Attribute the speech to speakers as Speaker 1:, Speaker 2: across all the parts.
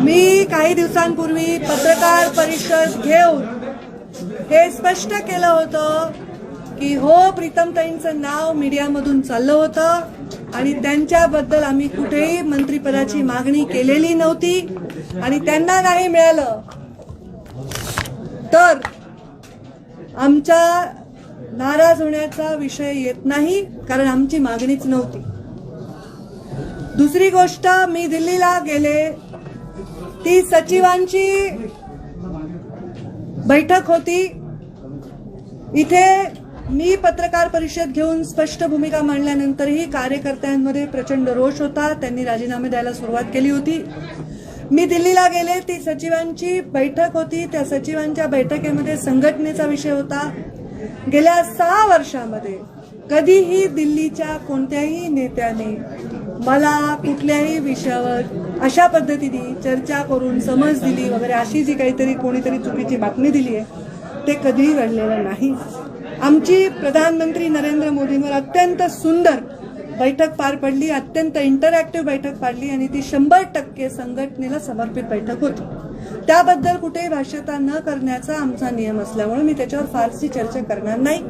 Speaker 1: मी काही दिवसांपूर्वी पत्रकार परिषद घेऊन हे स्पष्ट केलं होतं की हो, प्रीतमताईंचं नाव मीडियामधून चाललं होतं आणि त्यांच्याबद्दल आम्ही कुठेही मंत्रिपदाची मागणी केलेली नव्हती आणि त्यांना नाही मिळालं तर आमच्या नाराज होण्याचा विषय येत नाही, कारण आमची मागणीच नव्हती. दुसरी गोष्ट, मी दिल्लीला गेले, ती सचिवांची बैठक होती. इथे मी पत्रकार परिषद घेऊन स्पष्ट भूमिका मांडल्यानंतरही कार्यकर्त्यांमध्ये प्रचंड रोष होता. त्यांनी राजीनामे द्यायला सुरुवात केली होती. मी दिल्लीला गेले, ती सचिवांची बैठक होती. त्या सचिवांच्या बैठकीमध्ये संघटनेचा विषय होता. गेल्या 6 वर्षामध्ये कधीही दिल्लीच्या कोणत्याही नेत्याने मला कुठल्याही विषयावर अशा पद्धतीने चर्चा करून समज दिली वगैरे अशी जी काहीतरी कोणीतरी चुकीची बातमी दिली आहे ते कधीही घडलेलं नाही. आमची प्रधानमंत्री नरेंद्र मोदींवर अत्यंत सुंदर बैठक पार पडली, अत्यंत इंटरॅक्टिव्ह बैठक पाडली आणि ती 100% संघटनेला समर्पित बैठक होती. त्याबद्दल कुठेही भाष्यता न करण्याचा आमचा नियम असल्यामुळे मी त्याच्यावर फारशी चर्चा करणार नाही.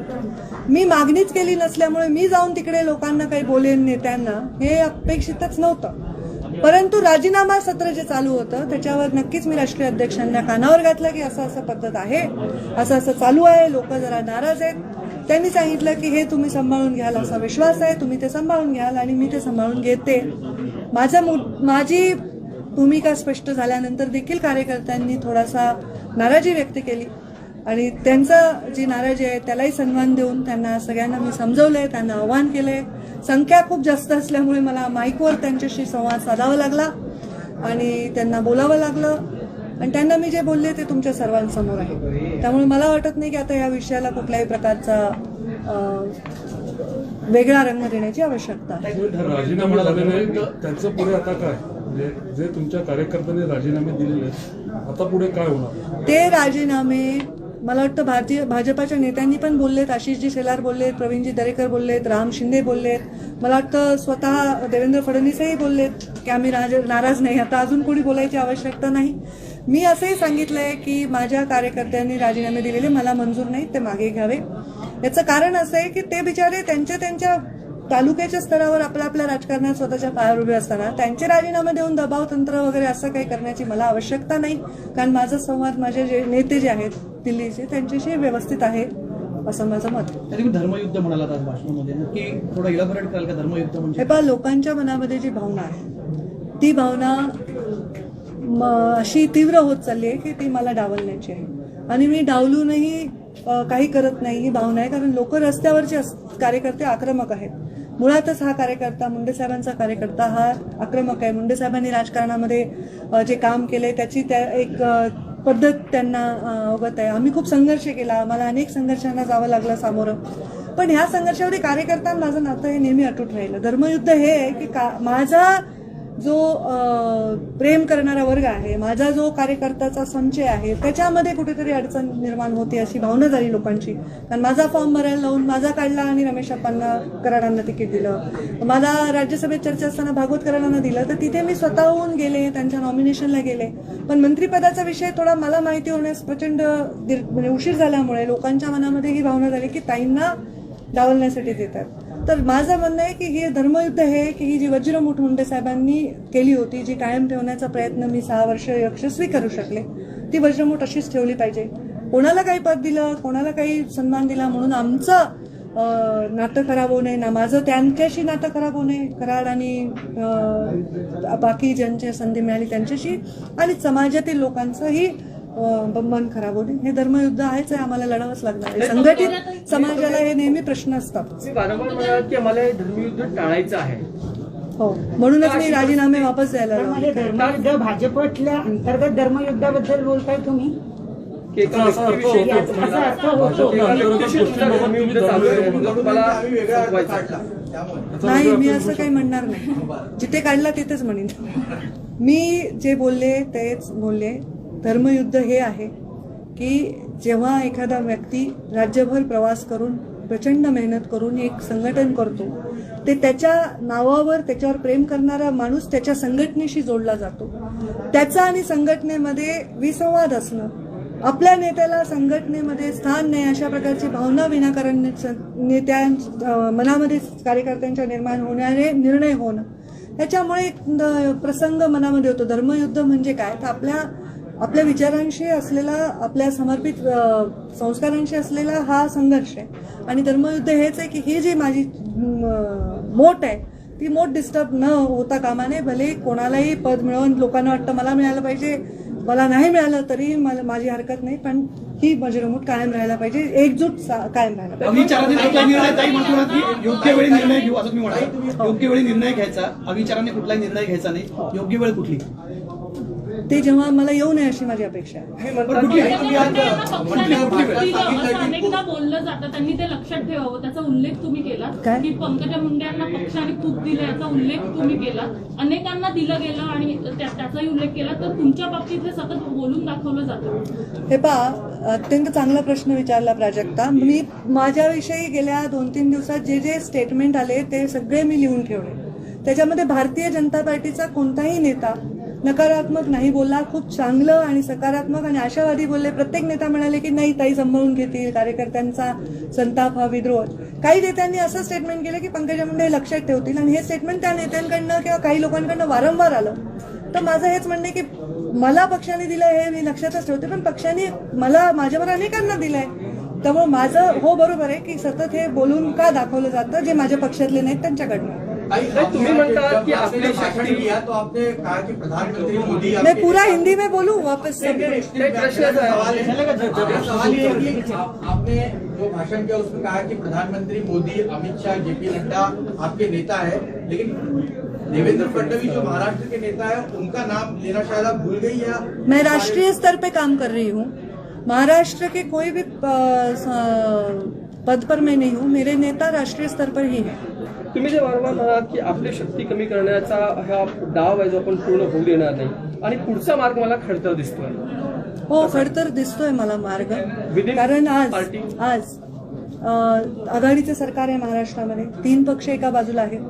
Speaker 1: मी मागणीच केली नसल्यामुळे मी जाऊन तिकडे लोकांना काही बोलेन नेत्यांना हे अपेक्षितच नव्हतं. परंतु राजीनामा सत्र जे चालू होतं त्याच्यावर नक्कीच मी राष्ट्रीय अध्यक्षांना कानावर घातलं की असं पद्धत आहे, असं चालू आहे, लोक जरा नाराज आहेत. त्यांनी सांगितलं की हे तुम्ही सांभाळून घ्याल, असा विश्वास आहे, तुम्ही ते सांभाळून घ्याल आणि मी ते सांभाळून घेते. माझी भूमिका स्पष्ट झाल्यानंतर देखील कार्यकर्त्यांनी थोडासा नाराजी व्यक्त केली आणि त्यांचं जी नाराजी आहे त्यालाही सन्मान देऊन त्यांना सगळ्यांना मी समजवलंय, त्यांना आवाहन केलंय. संख्या खूप जास्त असल्यामुळे मला माईकवर त्यांच्याशी संवाद साधावा लागला आणि त्यांना बोलावं लागलं आणि त्यांना मी जे बोलले ते तुमच्या सर्वांसमोर आहे. त्यामुळे मला वाटत नाही की आता या विषयाला कुठल्याही प्रकारचा वेगळा रंग देण्याची आवश्यकता आहे.
Speaker 2: राजीनामा झालेले त्यांचं पुढे आता काय, म्हणजे जे तुमच्या कार्यकर्त्यांनी राजीनामे दिलेले आता पुढे काय होणार?
Speaker 1: ते राजीनामे मला वाटतं भाजपाच्या नेत्यांनी पण बोललेत, आशिषजी शेलार बोललेत, प्रवीणजी दरेकर बोललेत, राम शिंदे बोललेत, मला वाटतं स्वतः देवेंद्र फडणवीसही बोललेत की आम्ही नाराज नाही, आता अजून कोणी बोलायची आवश्यकता नाही. मी असंही सांगितलंय की माझ्या कार्यकर्त्यांनी राजीनामे दिलेले मला मंजूर नाहीत, ते मागे घ्यावे. याचं कारण असं आहे की ते बिचारे त्यांच्या तालुक्याच्या स्तरावर आपल्या राजकारणात स्वतःच्या पायावर उभे असताना त्यांचे राजीनामे देऊन दबाव तंत्र वगैरे असं काही करण्याची मला आवश्यकता नाही, कारण माझा संवाद माझे जे नेते जे आहेत दिल्लीचे त्यांच्याशी व्यवस्थित आहे असं माझं मत.
Speaker 3: तरी धर्मयुद्ध म्हणाला आज भाषणामध्ये, नक्की थोडं इलॅबोरेट कराल का धर्मयुद्ध म्हणजे?
Speaker 1: हे पहा, लोकांच्या मनामध्ये जी भावना आहे ती भावना अशी तीव्र होत चालली आहे की ती मला डावलण्याची आहे आणि मी डावलूनही काही करत नाही ही भावना आहे, कारण लोक रस्त्यावरचे कार्यकर्ते आक्रमक आहेत. मुळातच हा कार्यकर्ता, मुंडे साहेबांचा कार्यकर्ता हा आक्रमक आहे. मुंडे साहेबांनी राजकारणामध्ये जे काम केले त्याची एक पद्धत त्यांना अवगत आहे. आम्ही खूप संघर्ष केला, आम्हाला अनेक संघर्षांना जावं लागलं सामोरं, पण ह्या संघर्षामध्ये कार्यकर्त्यांना माझं नातं हे नेहमी अटूट राहिलं. धर्मयुद्ध हे आहे की माझा जो प्रेम करणारा वर्ग आहे, माझा जो कार्यकर्त्याचा संचय आहे त्याच्यामध्ये कुठेतरी अडचण निर्माण होते अशी भावना झाली लोकांची. कारण माझा फॉर्म भरायला लावून माझा काढला आणि रमेश कराडांना तिकीट दिलं, मला राज्यसभेत चर्चा असताना भागवत कराडांना दिलं, तर तिथे मी स्वतःहून गेले, त्यांच्या नॉमिनेशनला गेले. पण मंत्रिपदाचा विषय थोडा मला माहिती होण्यास प्रचंड उशीर झाल्यामुळे लोकांच्या मनामध्ये ही भावना झाली की ताईंना डावलण्यासाठी देतात. तर माझं म्हणणं आहे की हे धर्मयुद्ध हे की ही जी वज्रमूठ मुंडे साहेबांनी केली होती, जी कायम ठेवण्याचा प्रयत्न मी 6 वर्ष यशस्वी करू शकले, ती वज्रमूठ अशीच ठेवली पाहिजे. कोणाला काही पद दिलं, कोणाला काही सन्मान दिला म्हणून आमचं नातं खराब होऊ नये, ना माझं त्यांच्याशी नातं खराब होऊ नये, कराड आणि बाकी ज्यांची संधी मिळाली त्यांच्याशी, आणि समाजातील लोकांचंही मन खराब होणे. हे धर्मयुद्ध आहेच आहे, आम्हाला लढावंच लागणार आहे. संघटित समाजाला हे नेहमी प्रश्न असतात.
Speaker 4: वारंवार म्हणाल की आम्हाला हे धर्मयुद्ध टाळायचं आहे.
Speaker 1: हो, म्हणूनच मी राजीनामे वापस द्यायला
Speaker 5: धर्मयुद्ध भाजपतल्या अंतर्गत धर्मयुद्धाबद्दल बोलताय तुम्ही?
Speaker 1: नाही, मी असं काही म्हणणार नाही. जिथे काढला तिथेच म्हणेन. मी जे बोलले तेच बोलले. धर्मयुद्ध हे आहे की जेव्हा एखादा व्यक्ती राज्यभर प्रवास करून प्रचंड मेहनत करून एक संघटन करतो ते त्याच्या नावावर त्याच्यावर प्रेम करणारा माणूस त्याच्या संघटनेशी जोडला जातो. त्याचा आणि संघटनेमध्ये विसंवाद असणं, आपल्या नेत्याला संघटनेमध्ये स्थान नाही अशा प्रकारची भावना विनाकारण मनामध्ये कार्यकर्त्यांच्या निर्माण होणारे निर्णय होणं, त्याच्यामुळे एक प्रसंग मनामध्ये होतो. धर्मयुद्ध म्हणजे काय, तर आपल्या विचारांशी असलेला, आपल्या समर्पित संस्कारांशी असलेला हा संघर्ष आहे. आणि धर्मयुद्ध हेच आहे की ही जी माझी मोठ आहे ती मोठ डिस्टर्ब न होता कामा नये. भले कोणालाही पद मिळवून लोकांना वाटतं मला मिळालं पाहिजे, मला नाही मिळालं तरी माझी हरकत नाही, पण ही माझी रिमोट कायम राहायला पाहिजे, एकजूट कायम राहायला पाहिजे.
Speaker 3: अविचाराने कुठला निर्णय ताई म्हणतो की योग्य वेळी निर्णय घेऊ असं तुम्ही म्हणाल. योग्य वेळी निर्णय घ्यायचा, अविचाराने कुठलाही निर्णय घ्यायचा नाही. योग्य वेळ कुठली
Speaker 1: ते जेव्हा मला येऊ नये अशी माझी अपेक्षा आहे.
Speaker 6: अनेकदा बोललं जातं, त्यांनी ते लक्षात ठेवावं. त्याचा उल्लेख तुम्ही केला
Speaker 1: काय?
Speaker 6: की पंकजा मुंडे यांना पक्षाने खूप दिलं याचा उल्लेख तुम्ही केला. अनेकांना दिलं गेलं आणि त्याचाही उल्लेख केला, तर तुमच्या बाबतीत हे सतत बोलून दाखवलं जातं.
Speaker 1: हे पहा, अत्यंत चांगला प्रश्न विचारला प्राजक्ता. मी माझ्याविषयी गेल्या 2-3 दिवसात जे जे स्टेटमेंट आले ते सगळे मी लिहून ठेवले. त्याच्यामध्ये भारतीय जनता पार्टीचा कोणताही नेता नकारात्मक नाही बोलला, खूप चांगलं आणि सकारात्मक आणि आशावादी बोलले. प्रत्येक नेता म्हणाले की नाही ताई सांभाळून घेतील, कार्यकर्त्यांचा संताप हा विद्रोह. काही नेत्यांनी असं स्टेटमेंट केलं की पंकजा मुंडे हे लक्षात ठेवतील, आणि हे स्टेटमेंट त्या नेत्यांकडनं किंवा काही लोकांकडनं वारंवार आलं. तर माझं हेच म्हणणं की मला पक्षाने दिलं हे मी लक्षातच ठेवते, पण पक्षाने मला माझ्यावर अनेकांना दिलंय. त्यामुळे माझं हो बरोबर आहे की सतत हे बोलून का दाखवलं जातं जे माझ्या पक्षातले नाहीत त्यांच्याकडनं.
Speaker 4: तुम्ही म्हणता की आपली शक्ती
Speaker 7: किया तो आपने कहा कि प्रधानमंत्री मोदी
Speaker 1: मैं पूरा हिंदी में बोलूँ वापस से?
Speaker 7: सवाल ये है कि आपने जो भाषण किया उसमें कहा कि प्रधानमंत्री मोदी, अमित शाह, जेपी नड्डा आपके नेता है, लेकिन देवेंद्र फडणवीस जो महाराष्ट्र के नेता है उनका नाम लेना शायद आप भूल गई या?
Speaker 1: मैं राष्ट्रीय स्तर पे काम कर रही हूँ, महाराष्ट्र के कोई भी पद पर मैं नहीं हूँ. मेरे नेता राष्ट्रीय स्तर पर ही है.
Speaker 4: तुम्ही जे वारंवार म्हणालात की आपली शक्ती कमी करण्याचा हा डाव आहे जो आपण पूर्ण होऊ देणार नाही, आणि पुढचा मार्ग मला खडतर दिसतोय.
Speaker 1: हो, खडतर दिसतोय मला मार्ग. कारण आज आघाडीचे सरकार आहे महाराष्ट्रामध्ये. 3 पक्ष एका बाजूला आहेत.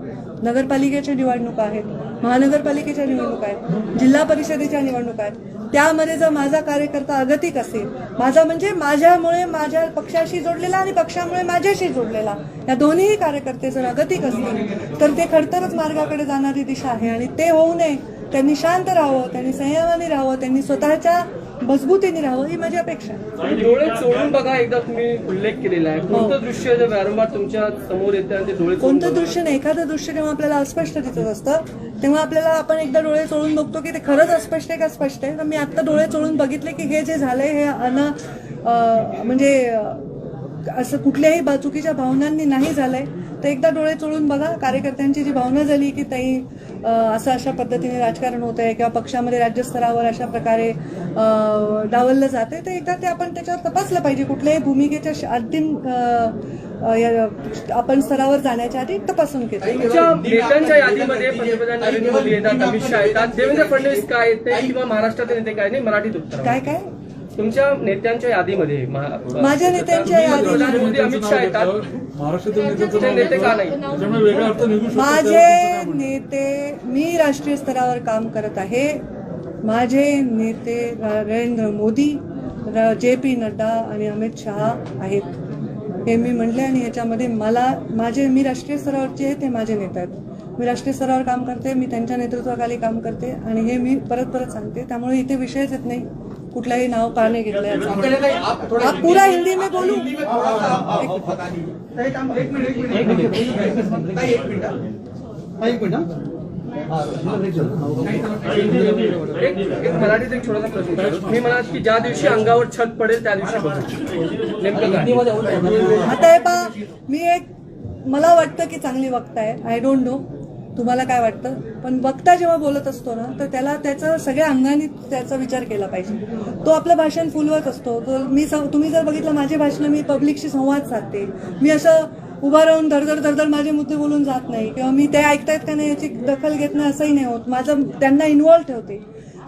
Speaker 1: नगरपालिकेच्या निवडणुका आहेत, महानगरपालिकेच्या निवडणुका आहेत, जिल्हा परिषदेच्या निवडणुका आहेत. त्यामध्ये जर माझा कार्यकर्ता अगतिक असेल, माझा म्हणजे माझ्यामुळे माझ्या पक्षाशी जोडलेला आणि पक्षामुळे माझ्याशी जोडलेला, या दोन्ही कार्यकर्ते जर अगतिक असतील तर ते खडतरच मार्गाकडे जाणारी दिशा आहे. आणि ते होऊ नये, त्यांनी शांत राहावं, त्यांनी संयमाने राहावं, त्यांनी स्वतःच्या मजबूतीने राहावं, ही माझी अपेक्षा आहे.
Speaker 4: डोळे चोळून बघा, एकदा तुम्ही उल्लेख केलेला आहे. कोणतं दृश्य जे वारंवार तुमच्या समोर येते आणि ते डोळे
Speaker 1: कोणतं दृश्य नाही, एखादं दृश्य जेव्हा आपल्याला अस्पष्ट दिसत असतं तेव्हा आपल्याला आपण एकदा डोळे चोळून बघतो की ते खरंच अस्पष्ट आहे का स्पष्ट आहे. तर मी आता डोळे चोळून बघितले की हे जे झालंय हे म्हणजे असं कुठल्याही चुकीच्या भावनांनी नाही झालंय. तर एकदा डोळे चोळून बघा. कार्यकर्त्यांची जी भावना झाली की ताई असं अशा पद्धतीने राजकारण होत आहे किंवा पक्षामध्ये राज्यस्तरावर अशा प्रकारे डावललं जाते, तर एकदा ते आपण त्याच्यावर तपासलं पाहिजे. कुठल्याही भूमिकेच्या अंतिम आपण स्तरावर जाण्याच्या आधी तपासून घेतो.
Speaker 4: तुमच्या नेत्यांच्या यादीमध्ये पंतप्रधान नरेंद्र मोदी येतात, अमित शहा येतात, देवेंद्र फडणवीस काय येते किंवा महाराष्ट्राचे नेते काय नाही, मराठीत उत्तर.
Speaker 1: काय काय
Speaker 4: तुमच्या नेत्यांच्या यादीमध्ये
Speaker 1: माझ्या नेत्यांच्या यादीमध्ये
Speaker 4: मोदी, अमित शहा येतात,
Speaker 2: महाराष्ट्रातील
Speaker 4: नेते का नाही?
Speaker 2: त्याच्यामुळे वेगळा अर्थ निघू शकतो.
Speaker 1: माझे नेते, मी राष्ट्रीय स्तरावर काम करत आहे. माझे नेते नरेंद्र मोदी, JP नड्डा आणि अमित शहा आहेत, हे मी म्हटले. आणि याच्यामध्ये मी राष्ट्रीय स्तरावरचे आहे, ते माझे नेते आहेत. मी राष्ट्रीय स्तरावर काम करते, मी त्यांच्या नेतृत्वाखाली काम करते, आणि हे मी परत सांगते. त्यामुळे इथे विषयच येत नाही कुठलाही नाव का नाही घेतलं याचं. आप पूरा हिंदी में बोलू?
Speaker 4: एक मराठीत एक छोटासा प्रश्न. मी म्हणाल की ज्या दिवशी अंगावर छत पडेल त्या दिवशी बघू नेमकं काय?
Speaker 1: आता हे पहा, मला वाटतं की चांगली वक्ता आहे. आय डोंट नो तुम्हाला काय वाटतं, पण वक्ता जेव्हा बोलत असतो ना तर त्याला त्याचा सगळ्या अंगाने त्याचा विचार केला पाहिजे. तो आपलं भाषण फुलवत असतो. तुम्ही जर बघितलं माझे भाषण, मी पब्लिकशी संवाद साधते. मी असं उभा राहून धडधड माझे मुद्दे बोलून जात नाही, किंवा मी ते ऐकतायत का नाही याची दखल घेत नाही असंही नाही होत. त्यांना इन्व्हॉल्व ठेवते.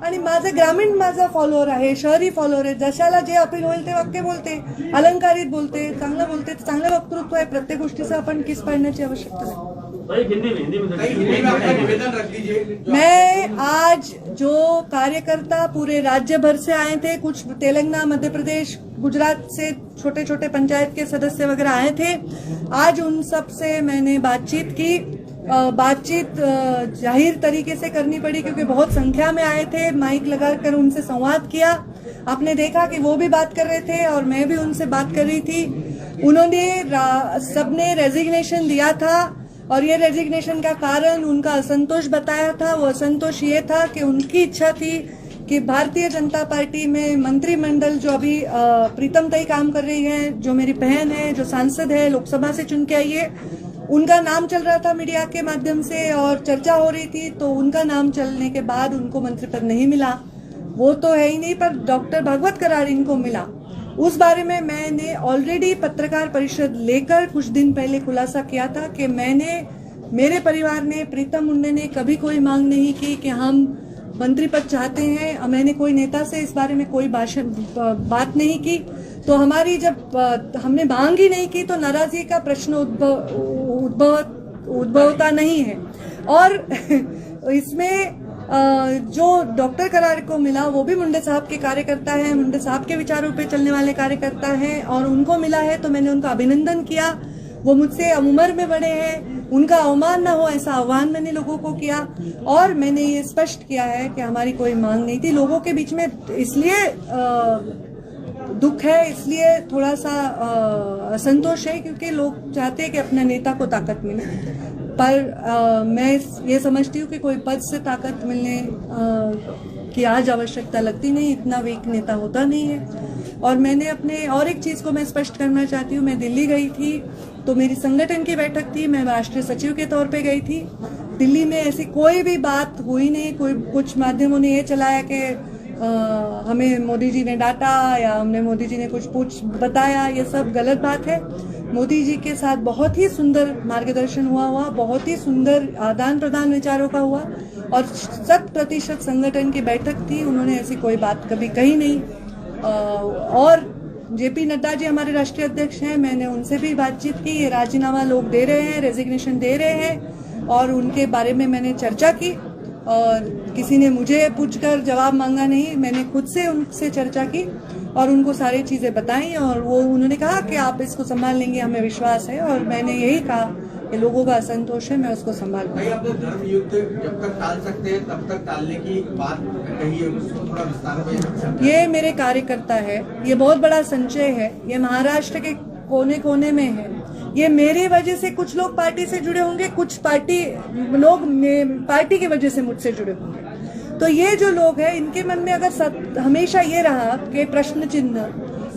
Speaker 1: आणि माझा फॉलोअर आहे, शहरी फॉलोअर आहे. जशाला जे अपील होईल ते वाक्य बोलते, अलंकारित बोलते, चांगलं बोलते. चांगलं वक्तृत्व आहे. प्रत्येक गोष्टीचं आपण किस पाडण्याची आवश्यकता नाही.
Speaker 7: हिंदी में आपका निवेदन रख दीजिए.
Speaker 1: मैं आज जो कार्यकर्ता पूरे राज्य भर से आए थे, कुछ तेलंगाना, मध्य प्रदेश, गुजरात से छोटे छोटे पंचायत के सदस्य वगैरह आए थे, आज उन सब से मैंने बातचीत की. बातचीत जाहिर तरीके से करनी पड़ी क्योंकि बहुत संख्या में आए थे. माइक लगाकर उनसे संवाद किया. आपने देखा कि वो भी बात कर रहे थे और मैं भी उनसे बात कर रही थी. उन्होंने सबने रेजिग्नेशन दिया था और ये रेजिग्नेशन का कारण उनका असंतोष बताया था. वो असंतोष ये था कि उनकी इच्छा थी कि भारतीय जनता पार्टी में मंत्रिमंडल जो अभी प्रीतम ताई काम कर रही है, जो मेरी बहन है, जो सांसद है, लोकसभा से चुन के आई है, उनका नाम चल रहा था मीडिया के माध्यम से और चर्चा हो रही थी. तो उनका नाम चलने के बाद उनको मंत्री पद नहीं मिला. वो तो है ही नहीं, पर डॉक्टर भागवत कराड़ इनको मिला. उस बारे में मैंने ऑलरेडी पत्रकार परिषद लेकर कुछ दिन पहले खुलासा किया था कि मेरे परिवार ने, प्रीतम मुंडे ने कभी कोई मांग नहीं की कि हम मंत्री पद चाहते हैं. मैंने कोई नेता से इस बारे में कोई बात नहीं की. तो हमारी जब हमने मांग ही नहीं की तो नाराजगी का प्रश्न उद्भवता नहीं है. और इसमें जो डॉक्टर कराड़ को मिला वो भी मुंडे साहब के कार्यकर्ता हैं, मुंडे साहब के विचारों पे चलने वाले कार्यकर्ता हैं और उनको मिला है तो मैंने उनका अभिनंदन किया. वो मुझसे उम्र में बड़े हैं, उनका अवमान न हो ऐसा आह्वान मैंने लोगों को किया. और मैंने ये स्पष्ट किया है कि हमारी कोई मांग नहीं थी. लोगों के बीच में इसलिए दुख है, इसलिए थोड़ा सा असंतोष है क्योंकि लोग चाहते हैं कि अपने नेता को ताकत मिले. पर मैं ये समझती हूँ कि कोई पद से ताकत मिलने की आज आवश्यकता लगती नहीं. इतना वीक नेता होता नहीं है. और मैंने अपने और एक चीज को मैं स्पष्ट करना चाहती हूँ. मैं दिल्ली गई थी तो मेरी संगठन की बैठक थी, मैं राष्ट्रीय सचिव के तौर पे गई थी. दिल्ली में ऐसी कोई भी बात हुई नहीं. कुछ माध्यमों ने ये चलाया कि हमें मोदी जी ने डांटा या हमने मोदी जी ने कुछ बताया. ये सब गलत बात है. मोदी जी के साथ बहुत ही सुंदर मार्गदर्शन हुआ, बहुत ही सुंदर आदान प्रदान विचारों का हुआ और 100% संगठन की बैठक थी. उन्होंने ऐसी कोई बात कभी कही नहीं. और जेपी नड्डा जी हमारे राष्ट्रीय अध्यक्ष हैं, मैंने उनसे भी बातचीत की. ये राजीनामा लोग दे रहे हैं, रेजिग्नेशन दे रहे हैं और उनके बारे में मैंने चर्चा की और किसी ने मुझे पूछकर जवाब मांगा नहीं. मैंने खुद से उनसे चर्चा की और उनको सारी चीजें बताई और उन्होंने कहा कि आप इसको संभाल लेंगे, हमें विश्वास है. और मैंने यही कहा कि लोगों का असंतोष है, मैं उसको संभाल लूंगा.
Speaker 7: भाई आपने धर्म युद्ध जब तक टाल सकते हैं तब तक टालने की बात कही है, उसको थोड़ा विस्तार में.
Speaker 1: ये मेरे कार्यकर्ता है, ये बहुत बड़ा संचय है, ये महाराष्ट्र के कोने कोने में है. ये मेरी वजह से कुछ लोग पार्टी से जुड़े होंगे, कुछ लोग पार्टी की वजह से मुझसे जुड़े होंगे. तो ये जो लोग हैं इनके मन में अगर हमेशा ये रहा कि प्रश्न चिन्ह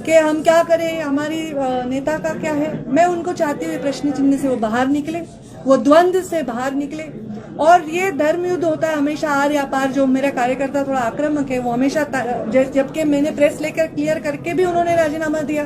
Speaker 1: कि हम क्या करें, हमारी नेता का क्या है, मैं उनको चाहती हूँ प्रश्न चिन्ह से वो बाहर निकले, वो द्वंद्व से बाहर निकले. और ये धर्म युद्ध होता है हमेशा आर या पार. जो मेरा कार्यकर्ता थोड़ा आक्रामक है वो हमेशा, जबकि मैंने प्रेस लेकर क्लियर करके भी उन्होंने राजीनामा दिया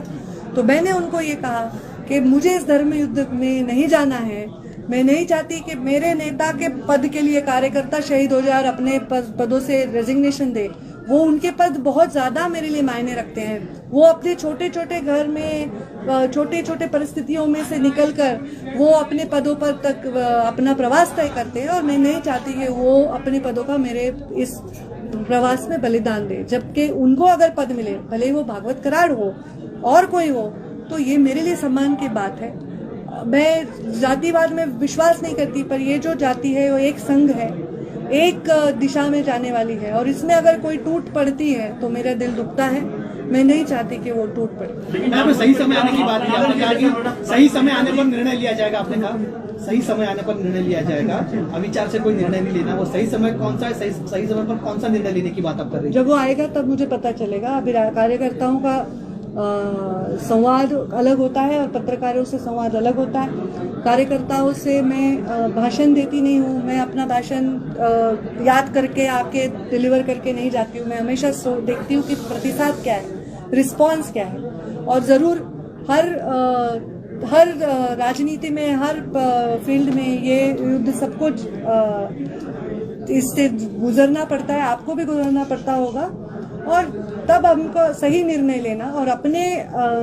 Speaker 1: तो मैंने उनको ये कहा कि मुझे इस धर्म युद्ध में नहीं जाना है. मैं नहीं चाहती कि मेरे नेता के पद के लिए कार्यकर्ता शहीद हो जाए और अपने पदों से रेजिग्नेशन दे. वो उनके पद बहुत ज्यादा मेरे लिए मायने रखते हैं. वो अपने छोटे छोटे घर में छोटे छोटे परिस्थितियों में से निकलकर वो अपने पदों पर तक अपना प्रवास तय करते हैं और मैं नहीं चाहती कि वो अपने पदों का मेरे इस प्रवास में बलिदान दे. जबकि उनको अगर पद मिले, भले ही वो भागवत कराड़ हो और कोई हो, तो ये मेरे लिए सम्मान की बात है. मैं जातिवाद में विश्वास नहीं करती, पर ये जो जाति है वो एक संघ है, एक दिशा में जाने वाली है और इसमें अगर कोई टूट पड़ती है तो मेरा दिल दुखता है. मैं नहीं चाहती कि वो टूट पड़े.
Speaker 3: लेकिन आपने सही समय आने की बात की, आपने कहा कि सही समय आने पर निर्णय लिया जाएगा. आपने कहा सही समय आने पर निर्णय लिया जाएगा, अविचार से कोई निर्णय नहीं लेना. वो सही समय कौन सा है, सही समय पर कौन सा निर्णय लेने की बात आप कर रही हैं?
Speaker 1: जब वो आएगा तब मुझे पता चलेगा. अभी कार्यकर्ताओं का संवाद अलग होता है और पत्रकारों से संवाद अलग होता है. कार्यकर्ताओं से मैं भाषण देती नहीं हूँ. मैं अपना भाषण याद करके आके डिलीवर करके नहीं जाती हूँ. मैं हमेशा देखती हूँ कि प्रतिसाद क्या है, रिस्पॉन्स क्या है. और जरूर हर राजनीति में, हर फील्ड में ये युद्ध सबको इससे गुजरना पड़ता है, आपको भी गुजरना पड़ता होगा, और तब हमको सही निर्णय लेना और अपने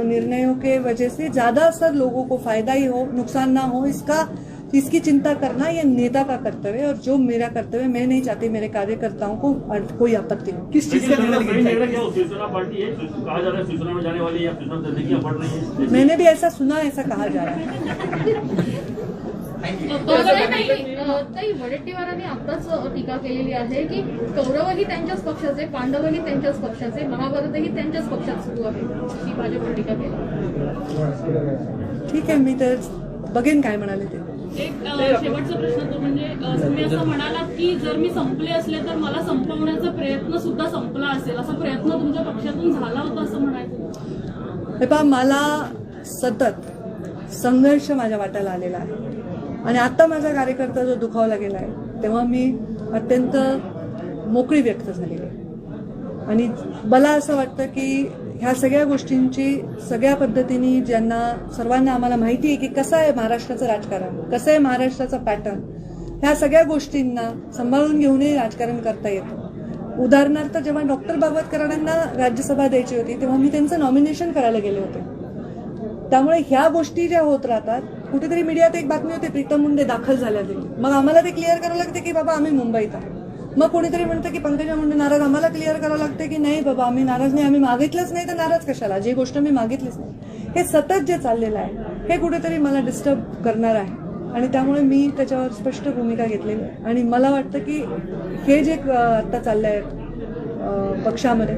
Speaker 1: निर्णयों के वजह से ज्यादा असर लोगों को फायदा ही हो, नुकसान ना हो, इसकी चिंता करना ये नेता का कर्तव्य है। और जो मेरा कर्तव्य है, मैं नहीं चाहती मेरे कार्यकर्ताओं को कोई आपत्ति हो।
Speaker 3: किस चीज का निर्णय लिया
Speaker 8: क्या शिवसेना पार्टी है, कहा जा रहा है शिवसेना में जाने वाली है या शिवसेना देने की बढ़ रही है?
Speaker 1: मैंने भी ऐसा सुना, ऐसा कहा जा रहा है।
Speaker 9: ताई वडेट्टीवारांनी आताच टीका केलेली आहे की कौरवही त्यांच्याच पक्षाचे, पांडवही त्यांच्याच पक्षाचे, महाभारतही त्यांच्याच पक्षात सुरू आहे, ही भाजपवर टीका केली।
Speaker 1: ठीक आहे, मी तर बघेन काय म्हणाले ते।
Speaker 6: एक शेवटचा प्रश्न तो म्हणजे तुम्ही असं म्हणालात की जर मी संपले असले तर मला संपवण्याचा प्रयत्न सुद्धा संपला असेल, असा प्रयत्न तुमच्या पक्षातून झाला होता असं म्हणायचं?
Speaker 1: हे पहा, मला सतत संघर्ष माझ्या वाट्याला आलेला आहे आणि आता माझा कार्यकर्ता जो दुखावला गेला आहे तेव्हा मी अत्यंत मोकळी व्यक्त झालेली आहे आणि मला असं वाटतं की ह्या सगळ्या गोष्टींची सगळ्या पद्धतीने ज्यांना सर्वांना आम्हाला माहिती आहे की कसं आहे महाराष्ट्राचं राजकारण, कसं आहे महाराष्ट्राचा पॅटर्न, ह्या सगळ्या गोष्टींना सांभाळून घेऊनही राजकारण करता येतं। उदाहरणार्थ जेव्हा डॉक्टर बागवतकरांना राज्यसभा द्यायची होती तेव्हा मी त्यांचं नॉमिनेशन करायला गेले होते। त्यामुळे ह्या गोष्टी ज्या होत राहतात, कुठेतरी मीडियात एक बातमी होते प्रीतम मुंडे दाखल झाल्या दिल्ली, मग आम्हाला ते क्लिअर करावं लागते की बाबा आम्ही मुंबईत आहोत। मग कोणीतरी म्हणतं की पंकजा मुंडे नाराज, आम्हाला क्लिअर करावं लागते की नाही बाबा आम्ही नाराज नाही, आम्ही मागितलंच नाही तर नाराज कशाला, जी गोष्ट मी मागितलीच नाही। हे सतत जे चाललेलं आहे हे कुठेतरी मला डिस्टर्ब करणार आहे आणि त्यामुळे मी त्याच्यावर स्पष्ट भूमिका घेतलेली आहे आणि मला वाटतं की हे जे आता चाललंय पक्षामध्ये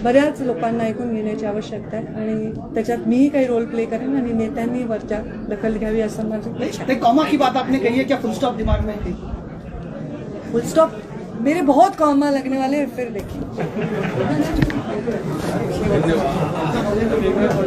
Speaker 1: बऱ्याच लोकांना ऐकून घेण्याची आवश्यकता आहे आणि त्याच्यात मीही काही रोल प्ले करेन आणि नेत्यांनी वरच्या दखल घ्यावी असं माझं इच्छा आहे।
Speaker 3: कॉमा की बात आपने कही है, क्या फुल स्टॉप दिमाग में थी?
Speaker 1: फुल स्टॉप मेरे बहुत कॉमा लगने वाले हैं, फिर देखिए।